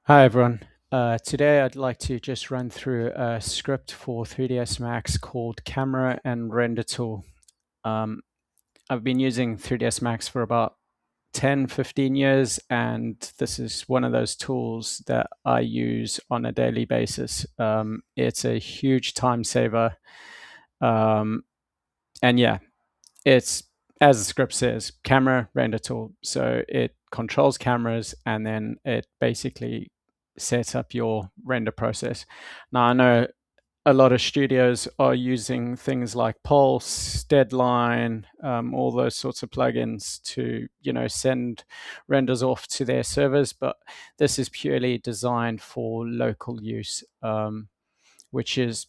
Hi everyone. Today I'd like to just run through a script for 3ds Max called Camera and Render Tool. Um, I've been using 3ds Max for about 10, 15 years, and this is one of those tools that I use on a daily basis. It's a huge time saver. Um, and yeah, it's, as the script says, camera render tool. So it controls cameras and then it basically sets up your render process. Now, I know a lot of studios are using things like Pulse, Deadline, all those sorts of plugins to, send renders off to their servers, but this is purely designed for local use, which is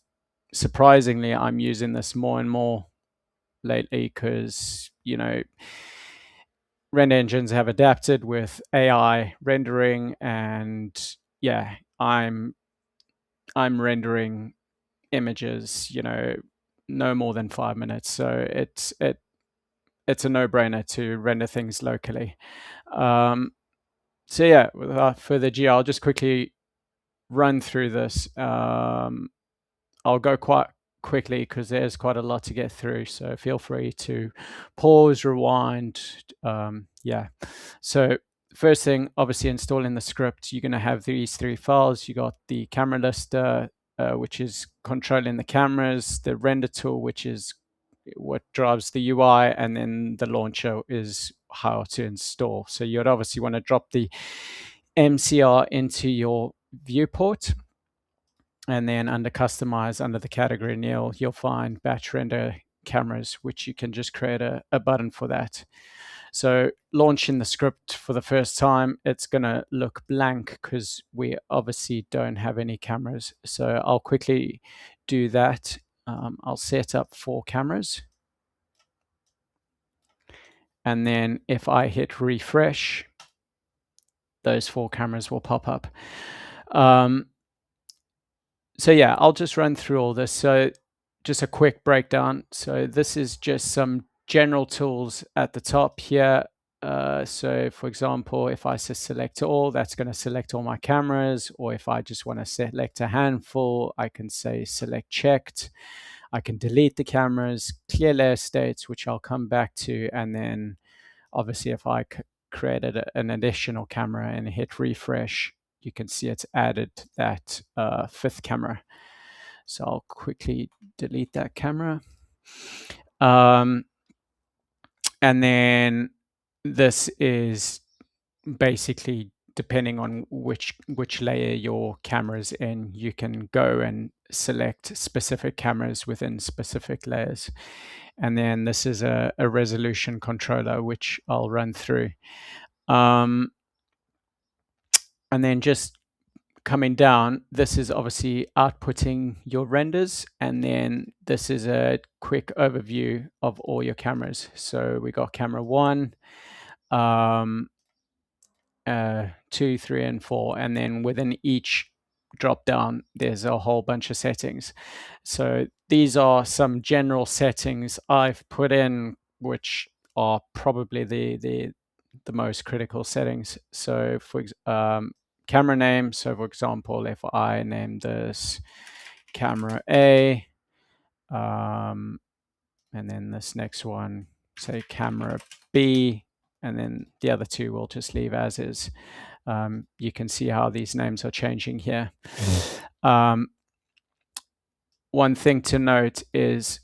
surprisingly, I'm using this more and more lately because render engines have adapted with AI rendering, and yeah, I'm rendering images, no more than 5 minutes. So it's a no-brainer to render things locally. Um, so yeah, without further ado, I'll just quickly run through this. I'll go quite quickly because there's quite a lot to get through. So feel free to pause, rewind. Yeah. So first thing, obviously installing the script, you're going to have these three files. You got the camera lister, which is controlling the cameras, the render tool, which is what drives the UI, and then the launcher is how to install. So you'd obviously want to drop the MCR into your viewport, and then under customize, under the category nil, you'll find batch render cameras, which you can just create a button for that. So launching the script for the first time, it's going to look blank because we obviously don't have any cameras. So I'll quickly do that. I'll set up 4 cameras. And then if I hit refresh, those 4 cameras will pop up. So yeah, I'll just run through all this. So just a quick breakdown. So this is just some general tools at the top here. So for example, if I say select all, that's going to select all my cameras. Or if I just want to select a handful, I can say select checked. I can delete the cameras, clear layer states, which I'll come back to. And then obviously if I created an additional camera and hit refresh, you can see it's added that 5th camera. So I'll quickly delete that camera. And then this is basically, depending on which layer your camera's in, you can go and select specific cameras within specific layers. And then this is a resolution controller, which I'll run through. And then just coming down, this is obviously outputting your renders, and then this is a quick overview of all your cameras. So we got camera 1, 2, 3, and 4, and then within each drop down, there's a whole bunch of settings. So these are some general settings I've put in, which are probably the most critical settings. So for camera name. So for example, if I name this camera A, and then this next one, say camera B, and then the other two we'll just leave as is. You can see how these names are changing here. One thing to note is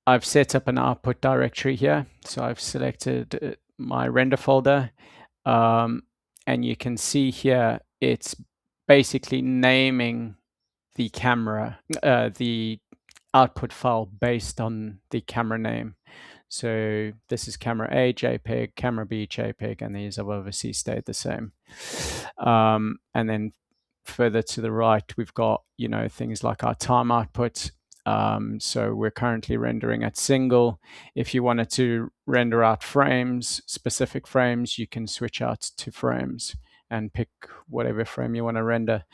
I've set up an output directory here. So I've selected my render folder, and you can see here it's basically naming the camera, the output file based on the camera name. So this is camera A, JPEG, camera B, JPEG, and these have obviously stayed the same. And then further to the right, we've got, things like our time output. So we're currently rendering at single. If you wanted to render out frames, specific frames, you can switch out to frames and pick whatever frame you want to render.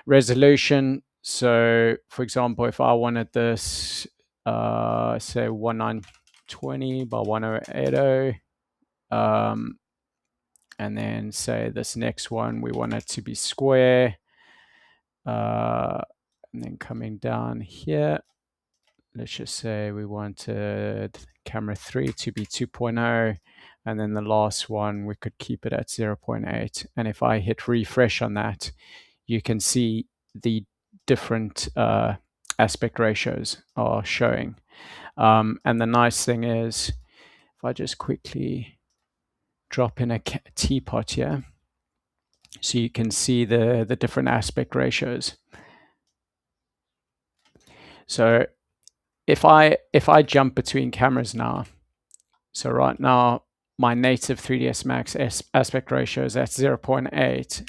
Resolution. So for example, if I wanted this, say 1920 by 1080, and then say this next one, we want it to be square. And then coming down here, let's just say we wanted camera 3 to be 2.0, and then the last one, we could keep it at 0.8. And if I hit refresh on that, you can see the different aspect ratios are showing. And the nice thing is, if I just quickly drop in a teapot here, so you can see the different aspect ratios. So if I jump between cameras now, so right now my native 3ds Max aspect ratio is at 0.8.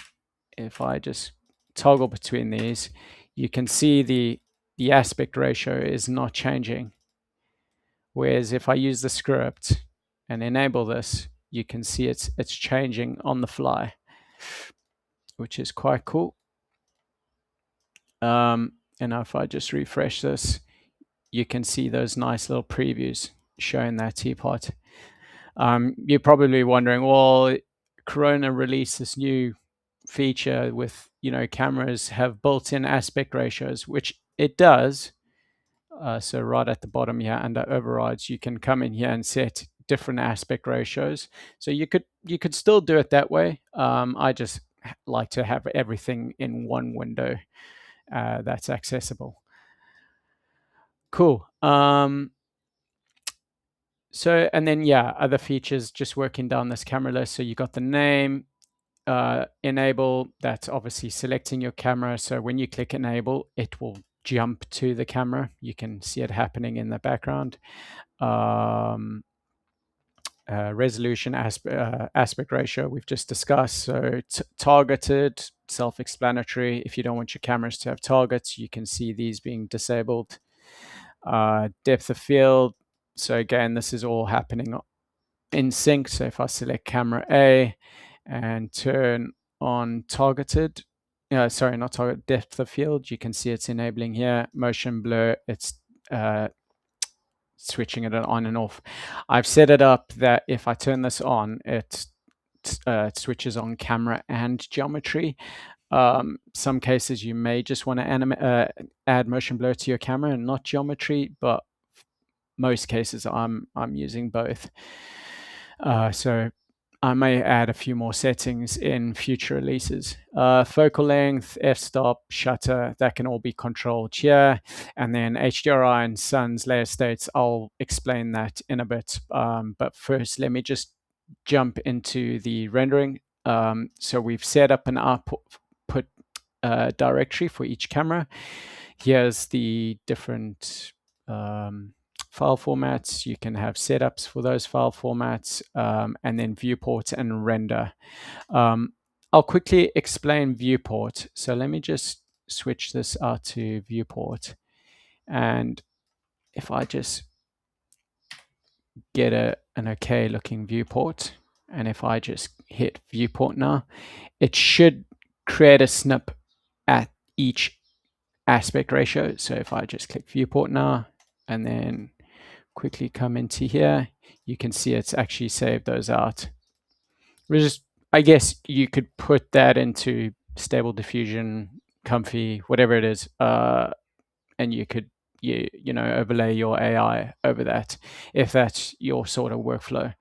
If I just toggle between these, you can see the aspect ratio is not changing. Whereas if I use the script and enable this, you can see it's changing on the fly, which is quite cool. And if I just refresh this, you can see those nice little previews showing that teapot. You're probably wondering, well, Corona released this new feature with, cameras have built-in aspect ratios, which it does. So right at the bottom here under overrides, you can come in here and set different aspect ratios. So you could still do it that way. I just like to have everything in one window that's accessible. Cool. So, and then, yeah, other features just working down this camera list. So you got the name, enable, that's obviously selecting your camera. So when you click enable, it will jump to the camera. You can see it happening in the background. Resolution, aspect ratio, we've just discussed. So targeted, self-explanatory. If you don't want your cameras to have targets, you can see these being disabled. Depth of field. So again, this is all happening in sync. So if I select camera A and turn on targeted, sorry, not target, depth of field, you can see it's enabling here. Motion blur, it's switching it on and off. I've set it up that if I turn this on, it switches on camera and geometry. Some cases you may just want to add motion blur to your camera and not geometry, but most cases I'm using both. So I may add a few more settings in future releases. Focal length, f-stop, shutter, that can all be controlled here. And then HDRI and Sun's layer states, I'll explain that in a bit. But first, let me just jump into the rendering. So we've set up an output directory for each camera. Here's the different file formats. You can have setups for those file formats, and then viewport and render. I'll quickly explain viewport. So let me just switch this out to viewport. And if I just get an okay looking viewport, and if I just hit viewport now, it should create a snip at each aspect ratio. So if I just click viewport now and then quickly come into here, you can see it's actually saved those out. I guess you could put that into stable diffusion, comfy, whatever it is, and you could overlay your AI over that if that's your sort of workflow.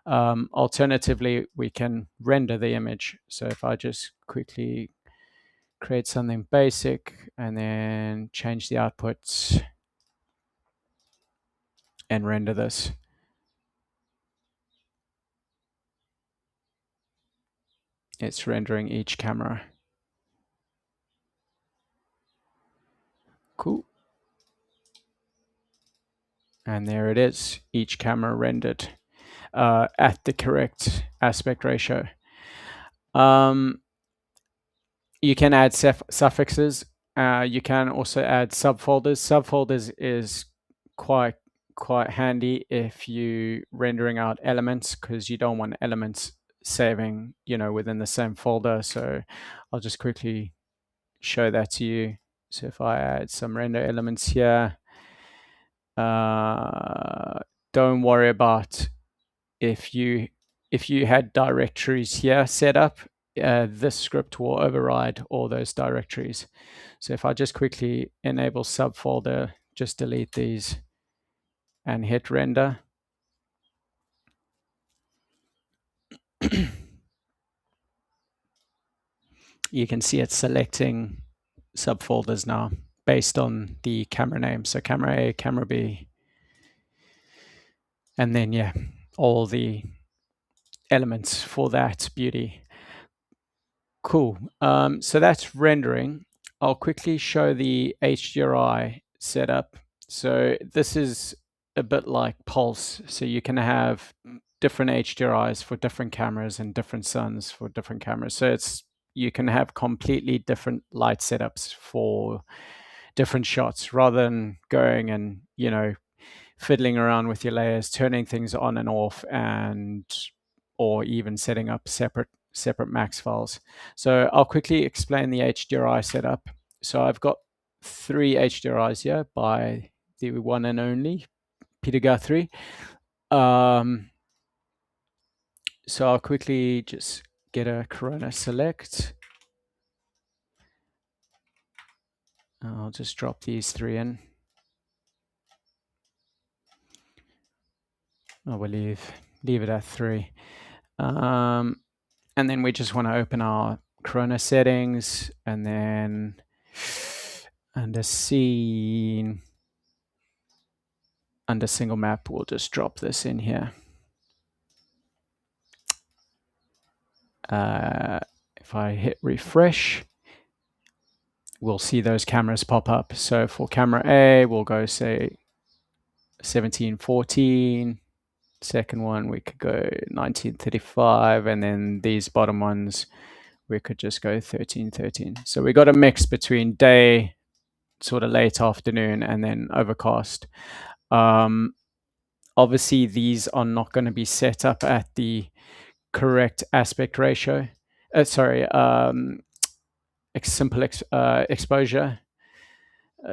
Alternatively, we can render the image. So if I just quickly create something basic and then change the outputs and render this. It's rendering each camera. Cool. And there it is, each camera rendered at the correct aspect ratio. You can add suffixes. You can also add subfolders. Subfolders is quite handy if you rendering out elements, because you don't want elements saving within the same folder. So I'll just quickly show that to you. So if I add some render elements here, don't worry about if you if you had directories here set up, this script will override all those directories. So if I just quickly enable subfolder, just delete these and hit render, you can see it's selecting subfolders now based on the camera name. So camera A, camera B, and then, yeah, all the elements for that beauty. Cool. So that's rendering. I'll quickly show the HDRI setup. So this is a bit like Pulse. So you can have different HDRIs for different cameras and different suns for different cameras. So you can have completely different light setups for different shots rather than going and, fiddling around with your layers, turning things on and off, and or even setting up separate max files. So I'll quickly explain the HDRI setup. So I've got 3 HDRIs here by the one and only Peter Guthrie. So I'll quickly just get a Corona Select. I'll just drop these 3 in. I will leave it at 3. And then we just want to open our Corona settings, and then under scene, under single map, we'll just drop this in here. If I hit refresh, we'll see those cameras pop up. So for camera A, we'll go say 1714. Second one, we could go 1935, and then these bottom ones, we could just go 1313. So we got a mix between day, sort of late afternoon, and then overcast. Obviously, these are not going to be set up at the correct aspect ratio. Simple exposure.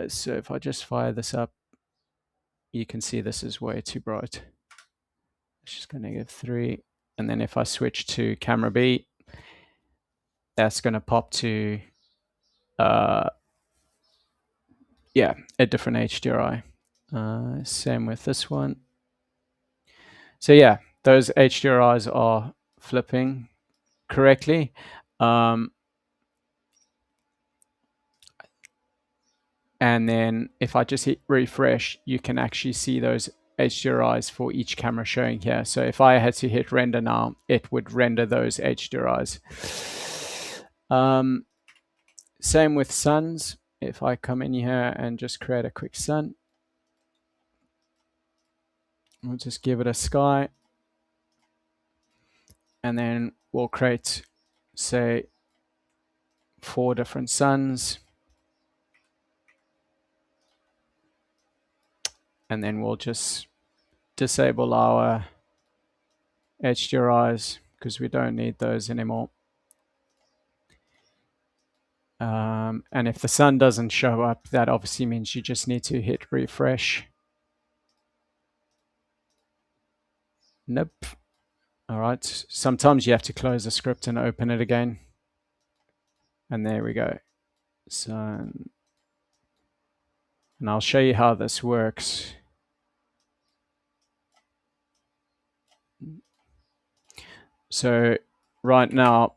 So if I just fire this up, you can see this is way too bright. It's just going to give 3. And then if I switch to camera B, that's going to pop to, a different HDRI. Same with this one. So yeah, those HDRIs are flipping correctly. And then if I just hit refresh, you can actually see those HDRIs for each camera showing here. So if I had to hit render now, it would render those HDRIs. Same with suns. If I come in here and just create a quick sun, we'll just give it a sky. And then we'll create, say, 4 different suns. And then we'll just disable our HDRIs because we don't need those anymore. And if the sun doesn't show up, that obviously means you just need to hit refresh. Nope. All right. Sometimes you have to close the script and open it again. And there we go. Sun. And I'll show you how this works. So right now,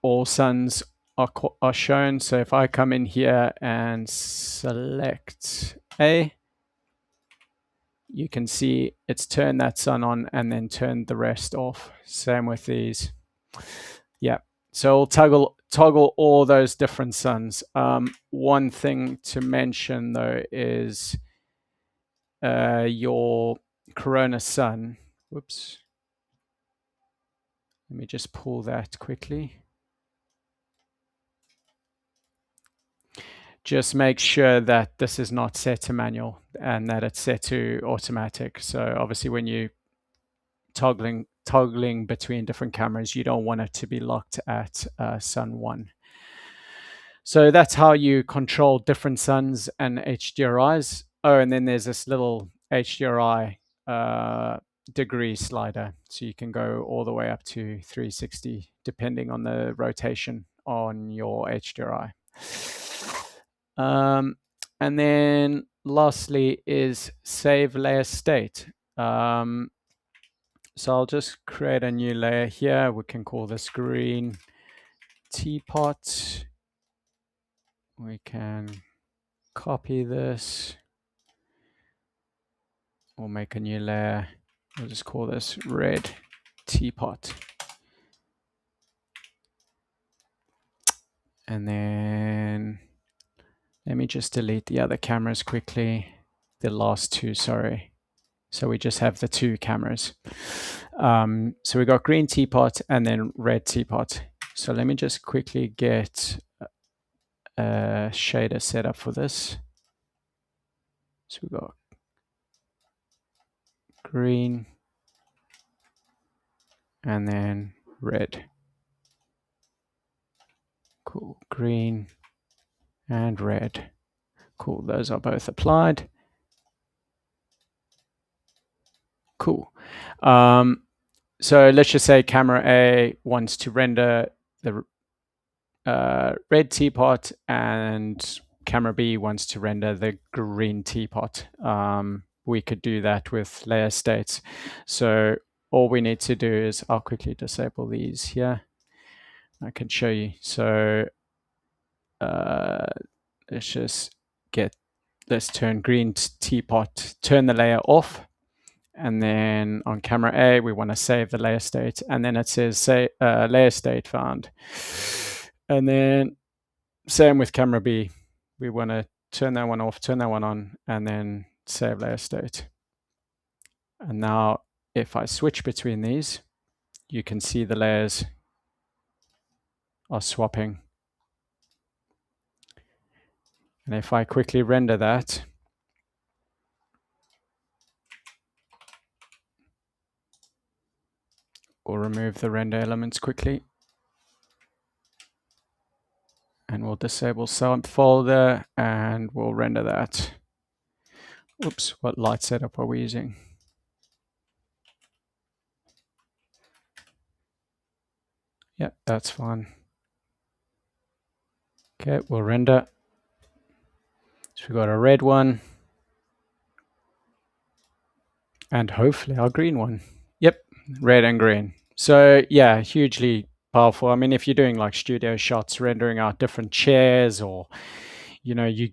all suns are shown. So if I come in here and select A, you can see it's turned that sun on and then turned the rest off. Same with these. Yeah. So I'll toggle all those different suns. One thing to mention though is your Corona sun. Whoops. Let me just pull that quickly. Just make sure that this is not set to manual and that it's set to automatic. So obviously when you toggling between different cameras, you don't want it to be locked at sun 1. So that's how you control different suns and HDRIs. Oh, and then there's this little HDRI degree slider. So you can go all the way up to 360, depending on the rotation on your HDRI. And then lastly is save layer state. So I'll just create a new layer here. We can call this green teapot. We can copy this. We'll make a new layer. We'll just call this red teapot. And then let me just delete the other cameras quickly. The last two, sorry. So we just have the two cameras. So we got green teapot and then red teapot. So let me just quickly get a shader set up for this. So we got green and then red. Cool, green and red. Cool, those are both applied. Cool. So let's just say camera A wants to render the red teapot and camera B wants to render the green teapot. We could do that with layer states. So all we need to do is, I'll quickly disable these here. I can show you. So let's turn green teapot, turn the layer off. And then on camera A, we want to save the layer state. And then it says say layer state found. And then same with camera B. We want to turn that one off, turn that one on, and then save layer state. And now if I switch between these, you can see the layers are swapping. And if I quickly render that, we'll remove the render elements quickly. And we'll disable subfolder and we'll render that. Oops, what light setup are we using? Yeah, that's fine. Okay, we'll render. So we've got a red one. And hopefully our green one. Yep, red and green. So yeah, hugely powerful. I mean, if you're doing like studio shots, rendering out different chairs, or you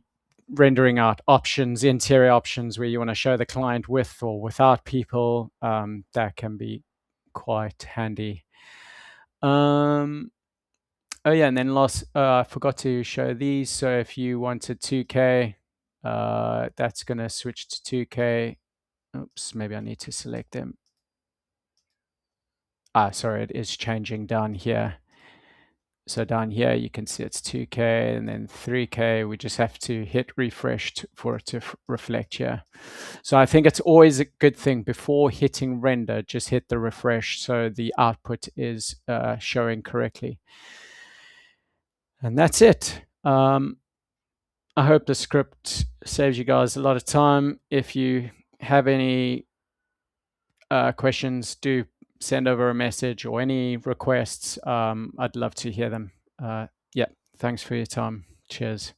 rendering out options, interior options where you want to show the client with or without people, that can be quite handy. Oh yeah, and then I forgot to show these. So if you wanted 2K, that's gonna switch to 2K. Oops, maybe I need to select them. Sorry, it is changing down here. So down here, you can see it's 2K and then 3K. We just have to hit refresh for it to reflect here. So I think it's always a good thing before hitting render, just hit the refresh so the output is showing correctly. And that's it. I hope the script saves you guys a lot of time. If you have any questions, do send over a message or any requests. I'd love to hear them. Yeah, thanks for your time. Cheers.